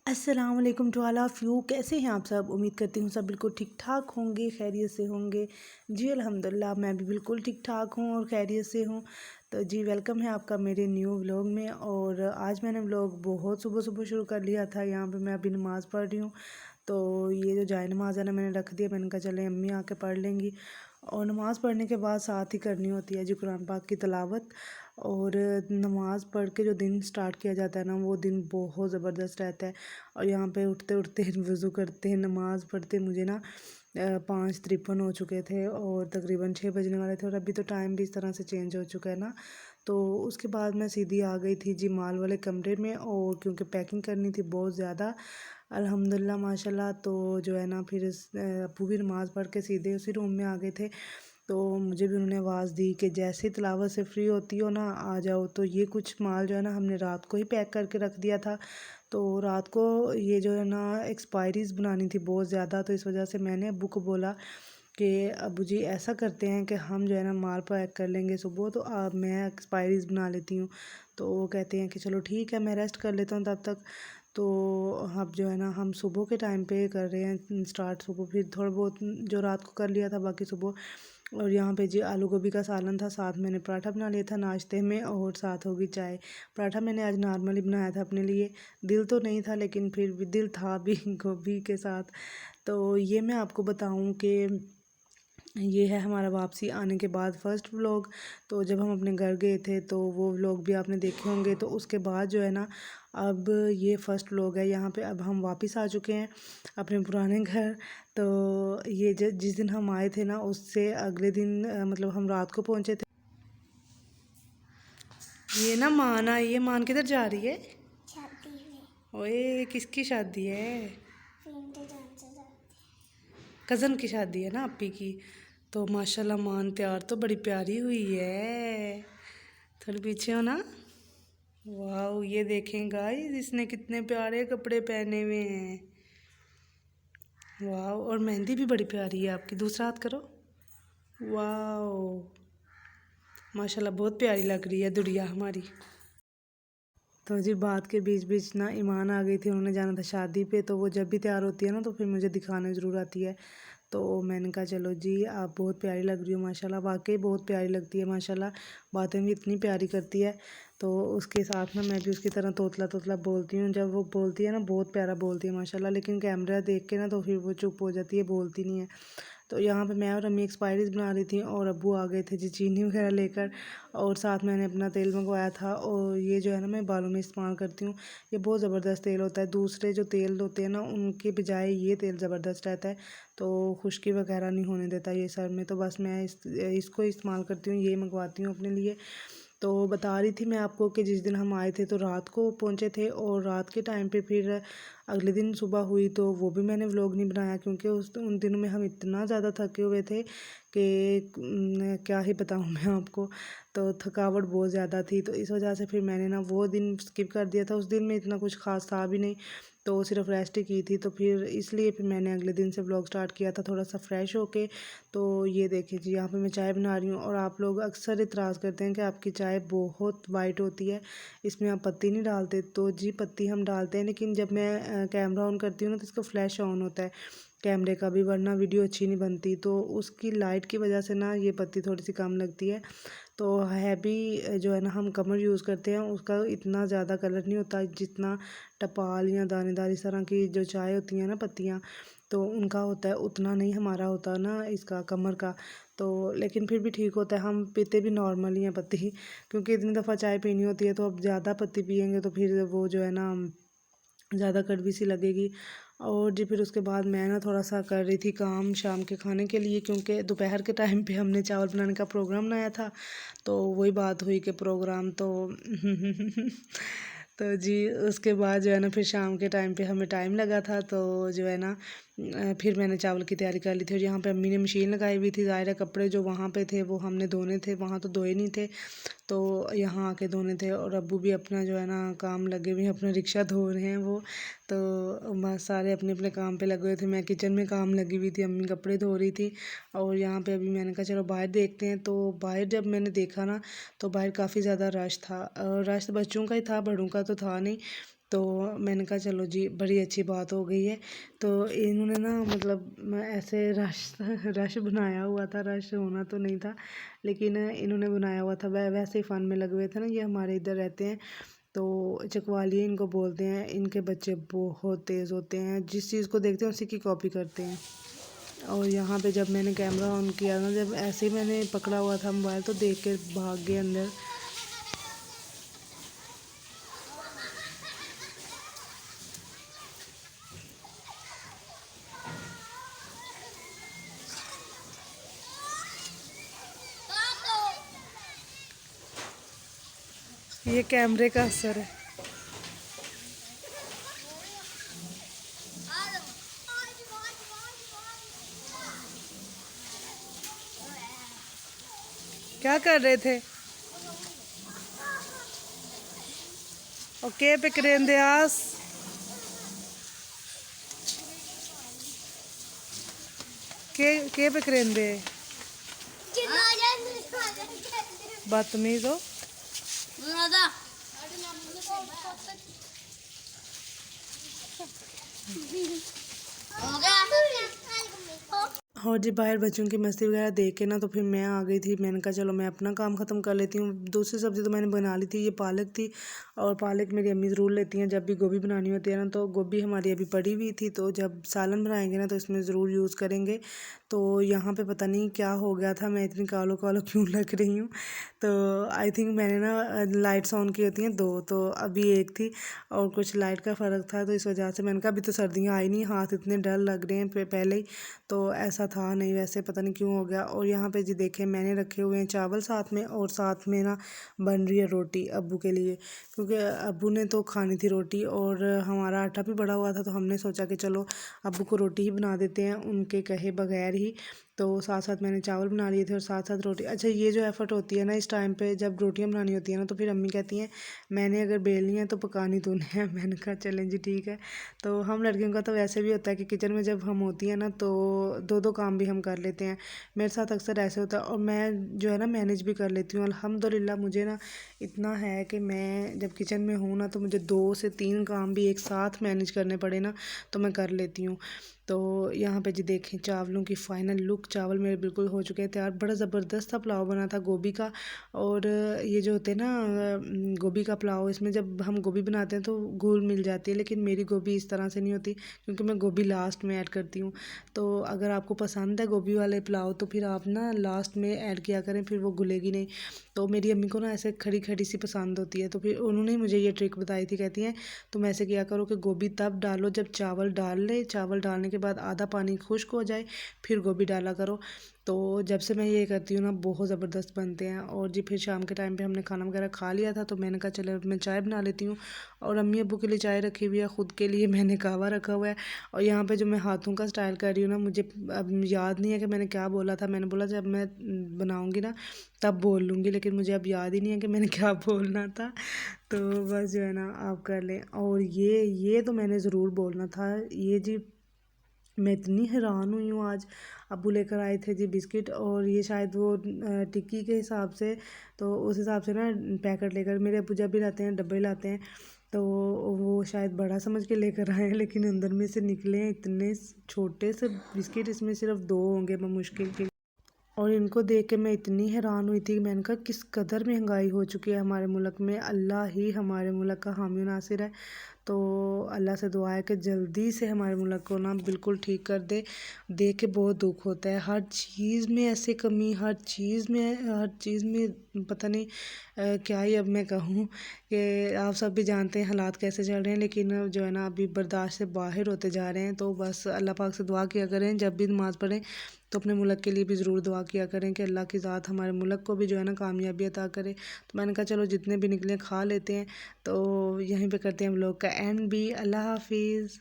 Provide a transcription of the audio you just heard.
अस्सलाम वालेकुम to all of you. कैसे हैं आप सब? उम्मीद करती हूँ सब बिल्कुल ठीक ठाक होंगे, खैरियत से होंगे। जी अल्हम्दुलिल्लाह मैं भी बिल्कुल ठीक ठाक हूँ और खैरियत से हूँ। तो जी वेलकम है आपका मेरे न्यू व्लॉग में। और आज मैंने व्लॉग बहुत सुबह सुबह शुरू कर लिया था। यहाँ पे मैं अभी नमाज़ पढ़ रही हूँ। तो ये जो जाए नमाज़ है ना, मैंने रख दिया। मैंने कहा चले अम्मी आके पढ़ लेंगी। और नमाज़ पढ़ने के बाद साथ ही करनी होती है जी कुरान पाक की तिलावत। और नमाज़ पढ़ के जो दिन स्टार्ट किया जाता है ना, वो दिन बहुत ज़बरदस्त रहता है। और यहाँ पे उठते उठते वज़ू करते नमाज़ पढ़ते मुझे ना 5:53 हो चुके थे और तकरीबन 6 बजने वाले थे। और अभी तो टाइम भी इस तरह से चेंज हो चुका है ना। तो उसके बाद मैं सीधी आ गई थी जी माल वाले कमरे में, और क्योंकि पैकिंग करनी थी बहुत ज़्यादा अल्हम्दुलिल्लाह माशाल्लाह। तो जो है ना फिर अप्पू भी नमाज़ पढ़ के सीधे उसी रूम में आ गए थे। तो मुझे भी उन्होंने आवाज़ दी कि जैसे ही तिलावत से फ्री होती हो ना आ जाओ। तो ये कुछ माल जो है ना हमने रात को ही पैक करके रख दिया था। तो रात को ये जो है ना एक्सपायरीज़ बनानी थी बहुत ज़्यादा। तो इस वजह से मैंने अब्बू को बोला कि अब्बू जी ऐसा करते हैं कि हम जो है ना माल पैक कर लेंगे सुबह, तो अब मैं एक्सपायरीज़ बना लेती हूँ। तो वो कहते हैं कि चलो ठीक है, मैं रेस्ट कर लेता हूँ तब तक। तो अब जो है ना हम सुबह के टाइम पे कर रहे हैं स्टार्ट सुबह। फिर थोड़ा बहुत जो रात को कर लिया था बाकी सुबह। और यहाँ पे जी आलू गोभी का सालन था, साथ मैंने पराठा बना लिया था नाश्ते में, और साथ होगी चाय। पराठा मैंने आज नॉर्मली बनाया था अपने लिए। दिल तो नहीं था लेकिन फिर भी दिल था भी गोभी के साथ। तो ये मैं आपको बताऊं कि ये है हमारा वापसी आने के बाद फर्स्ट व्लॉग। तो जब हम अपने घर गए थे तो वो व्लॉग भी आपने देखे होंगे। तो उसके बाद जो है ना अब ये फर्स्ट व्लॉग है। यहाँ पे अब हम वापस आ चुके हैं अपने पुराने घर। तो ये जिस दिन हम आए थे ना उससे अगले दिन मतलब हम रात को पहुँचे थे। ये ना मान आई है। मान किधर जा रही है? शादी में। ओए किसकी शादी है? फ्रेंड डांस जाती। कज़न की शादी है ना आपी की। तो माशाल्लाह मान तैयार तो बड़ी प्यारी हुई है। थोड़ी पीछे हो ना। वाह ये देखें गाइस, इसने कितने प्यारे कपड़े पहने हुए हैं। वाह, और मेहंदी भी बड़ी प्यारी है आपकी। दूसरा हाथ करो। वाह माशाल्लाह बहुत प्यारी लग रही है दुड़िया हमारी। तो जी बात के बीच बीच ना ईमान आ गई थी। उन्होंने जाना था शादी पे। तो वो जब भी तैयार होती है ना तो फिर मुझे दिखाने ज़रूर आती है। तो मैंने कहा चलो जी आप बहुत प्यारी लग रही हो माशाल्लाह। वाकई बहुत प्यारी लगती है माशाल्लाह। बातें भी इतनी प्यारी करती है। तो उसके साथ ना मैं भी उसकी तरह तोतला तोतला बोलती हूँ। जब वो बोलती है ना बहुत प्यारा बोलती है माशाल्लाह। लेकिन कैमरा देख के ना तो फिर वो चुप हो जाती है, बोलती नहीं है। तो यहाँ पे मैं और अम्मी एक्सपायरीज़ बना रही थी और अब्बू आ गए थे जी चीनी वगैरह लेकर। और साथ मैंने अपना तेल मंगवाया था। और ये जो है ना मैं बालों में इस्तेमाल करती हूँ। ये बहुत ज़बरदस्त तेल होता है। दूसरे जो तेल होते हैं ना उनके बजाय ये तेल ज़बरदस्त रहता है। तो खुश्की वगैरह नहीं होने देता ये सर में। तो बस मैं इसको इस्तेमाल करती हूँ, ये मंगवाती हूँ अपने लिए। तो बता रही थी मैं आपको कि जिस दिन हम आए थे तो रात को पहुँचे थे। और रात के टाइम पे फिर अगले दिन सुबह हुई तो वो भी मैंने व्लॉग नहीं बनाया, क्योंकि उन दिनों में हम इतना ज़्यादा थके हुए थे कि क्या ही बताऊँ मैं आपको। तो थकावट बहुत ज़्यादा थी। तो इस वजह से फिर मैंने ना वो दिन स्किप कर दिया था। उस दिन में इतना कुछ ख़ास था भी नहीं, तो सिर्फ रेस्ट ही की थी। तो फिर इसलिए फिर मैंने अगले दिन से व्लॉग स्टार्ट किया था थोड़ा सा फ्रेश होके। तो ये देखिए जी यहाँ पे मैं चाय बना रही हूँ। और आप लोग अक्सर इतराज़ करते हैं कि आपकी चाय बहुत वाइट होती है, इसमें आप पत्ती नहीं डालते। तो जी पत्ती हम डालते हैं, लेकिन जब मैं कैमरा ऑन करती हूँ ना तो इसका फ्लैश ऑन होता है कैमरे का भी, वरना वीडियो अच्छी नहीं बनती। तो उसकी लाइट की वजह से ना ये पत्ती थोड़ी सी कम लगती है। तो हैवी जो है ना हम कमर यूज़ करते हैं उसका इतना ज़्यादा कलर नहीं होता जितना टपाल या दानेदार इस तरह की जो चाय होती हैं ना पत्तियाँ, तो उनका होता है। उतना नहीं हमारा होता ना इसका कमर का। तो लेकिन फिर भी ठीक होता है। हम पीते भी नॉर्मल ही हैं पत्ती, क्योंकि इतनी दफ़ा चाय पीनी होती है। तो अब ज़्यादा पत्ती पियेंगे तो फिर वो जो है ना ज़्यादा कड़वी सी लगेगी। और जी फिर उसके बाद मैं ना थोड़ा सा कर रही थी काम शाम के खाने के लिए, क्योंकि दोपहर के टाइम पे हमने चावल बनाने का प्रोग्राम बनाया था। तो वही बात हुई कि प्रोग्राम तो तो जी उसके बाद जो है ना फिर शाम के टाइम पे हमें टाइम लगा था। तो जो है ना फिर मैंने चावल की तैयारी कर ली थी। और यहाँ पे अम्मी ने मशीन लगाई हुई थी। ज़ाहिर है कपड़े जो वहाँ पे थे वो हमने धोने थे, वहाँ तो धोए नहीं थे, तो यहाँ आके धोने थे। और अब्बू भी अपना जो है ना काम लगे हुए हैं, अपना रिक्शा धो रहे हैं वो। तो बस सारे अपने अपने काम पे लगे हुए थे। मैं किचन में काम लगी हुई थी, अम्मी कपड़े धो रही थी। और यहाँ पे अभी मैंने कहा चलो बाहर देखते हैं। तो बाहर जब मैंने देखा ना तो बाहर काफ़ी ज़्यादा रश था। रश बच्चों का ही था, बड़ों का तो था नहीं। तो मैंने कहा चलो जी बड़ी अच्छी बात हो गई है। तो इन्होंने ना मतलब ऐसे रश बनाया हुआ था, रश होना तो नहीं था लेकिन इन्होंने बनाया हुआ था, वैसे ही फ़न में लगे हुए थे ना। ये हमारे इधर रहते हैं तो चकवालिये इनको बोलते हैं। इनके बच्चे बहुत तेज़ होते हैं, जिस चीज़ को देखते हैं उसी की कॉपी करते हैं। और यहाँ पे जब मैंने कैमरा ऑन किया ना, जब ऐसे ही मैंने पकड़ा हुआ था मोबाइल तो देख के भाग गए अंदर। ये कैमरे का असर है। क्या कर रहे थे? ओके पे करेंदे आस के पे करेंदे बदतमीज हो। और जी बाहर बच्चों की मस्ती वगैरह देख के ना तो फिर मैं आ गई थी। मैंने कहा चलो मैं अपना काम ख़त्म कर लेती हूँ। दूसरी सब्ज़ी तो मैंने बना ली थी, ये पालक थी। और पालक मेरी अम्मी ज़रूर लेती हैं जब भी गोभी बनानी होती है ना। तो गोभी हमारी अभी पड़ी हुई थी, तो जब सालन बनाएंगे ना तो इसमें ज़रूर यूज़ करेंगे। तो यहाँ पे पता नहीं क्या हो गया था, मैं इतनी कालो कालो क्यों लग रही हूँ। तो आई थिंक मैंने ना लाइट्स ऑन की होती हैं 2, तो अभी 1 थी और कुछ लाइट का फ़र्क था, तो इस वजह से मैंने कहा अभी तो सर्दियाँ आई नहीं, हाथ इतने डर लग रहे हैं पहले ही। तो ऐसा था नहीं, वैसे पता नहीं क्यों हो गया। और यहाँ पे जी देखें मैंने रखे हुए हैं चावल साथ में, और साथ में ना बन रही है रोटी अब्बू के लिए, क्योंकि अब्बू ने तो खानी थी रोटी और हमारा आटा भी पड़ा हुआ था। तो हमने सोचा कि चलो अब्बू को रोटी ही बना देते हैं उनके कहे बगैर ही। तो साथ साथ मैंने चावल बना लिए थे और साथ साथ रोटी। अच्छा ये जो एफ़र्ट होती है ना इस टाइम पे जब रोटियां बनानी होती है ना, तो फिर अम्मी कहती हैं मैंने अगर बेलनी है तो पकानी तूने है। मैंने कहा चलें जी ठीक है। तो हम लड़कियों का तो वैसे भी होता है कि किचन में जब हम होती हैं ना तो 2-2 काम भी हम कर लेते हैं। मेरे साथ अक्सर ऐसे होता है और मैं जो है ना मैनेज भी कर लेती हूँ अल्हम्दुलिल्लाह। मुझे ना इतना है कि मैं जब किचन में हूँ ना तो मुझे 2 से 3 काम भी एक साथ मैनेज करने पड़े ना तो मैं कर लेती हूँ। तो यहाँ पे जी देखें चावलों की फ़ाइनल लुक, चावल मेरे बिल्कुल हो चुके हैं तैयार। बड़ा ज़बरदस्त सा पुलाव बना था गोभी का। और ये जो होते हैं ना गोभी का पुलाव, इसमें जब हम गोभी बनाते हैं तो घुल मिल जाती है, लेकिन मेरी गोभी इस तरह से नहीं होती क्योंकि मैं गोभी लास्ट में ऐड करती हूँ। तो अगर आपको पसंद है गोभी वाले पुलाव तो फिर आप ना लास्ट में ऐड किया करें, फिर वो घुलेगी नहीं। तो मेरी अम्मी को ना ऐसे खड़ी खड़ी सी पसंद होती है, तो फिर उन्होंने मुझे ये ट्रिक बताई थी। कहती हैं तुम ऐसे किया करो कि गोभी तब डालो जब चावल डाल ले, चावल डालने के बाद आधा पानी खुश्क हो जाए फिर गोभी डाला करो। तो जब से मैं ये करती हूँ ना बहुत ज़बरदस्त बनते हैं। और जी फिर शाम के टाइम पे हमने खाना वगैरह खा लिया था, तो मैंने कहा चलो मैं चाय बना लेती हूँ। और अम्मी अब्बू के लिए चाय रखी हुई है, ख़ुद के लिए मैंने कहवा रखा हुआ है। और यहाँ पे जो मैं हाथों का स्टाइल कर रही हूँ ना, मुझे अब याद नहीं है कि मैंने क्या बोला था। मैंने बोला जब मैं बनाऊँगी ना तब बोल लूँगी, लेकिन मुझे अब याद ही नहीं है कि मैंने क्या बोलना था। तो बस जो है ना आप कर लें। और ये तो मैंने ज़रूर बोलना था। ये जी मैं इतनी हैरान हुई हूँ आज। अब्बू लेकर आए थे जी बिस्किट, और ये शायद वो टिक्की के हिसाब से, तो उस हिसाब से ना पैकेट लेकर, मेरे अब्बू जब भी लाते हैं डब्बे लाते हैं तो वो शायद बड़ा समझ के लेकर आए हैं, लेकिन अंदर में से निकले हैं इतने छोटे से बिस्किट। इसमें सिर्फ 2 होंगे मुश्किल के। और इनको देख के मैं इतनी हैरान हुई थी। मैंने कहा किस कदर महंगाई हो चुकी है हमारे मुल्क में। अल्लाह ही हमारे मुल्क का हामी नासिर है। तो अल्लाह से दुआ है कि जल्दी से हमारे मुल्क को ना बिल्कुल ठीक कर दे। देख के बहुत दुख होता है, हर चीज़ में ऐसे कमी, हर चीज़ में पता नहीं क्या ही अब मैं कहूँ कि आप सब भी जानते हैं हालात कैसे चल रहे हैं। लेकिन जो है ना अभी बर्दाश्त से बाहर होते जा रहे हैं। तो बस अल्लाह पाक से दुआ किया करें, जब भी नमाज़ पढ़ें तो अपने मुल्क के लिए भी ज़रूर दुआ किया करें कि अल्लाह की ज़ात हमारे मुल्क को भी जो है ना कामयाबी अता करे। तो मैंने कहा चलो जितने भी निकले खा लेते हैं। तो यहीं पे करते हैं हम लोग का एंड भी। अल्लाह हाफिज़।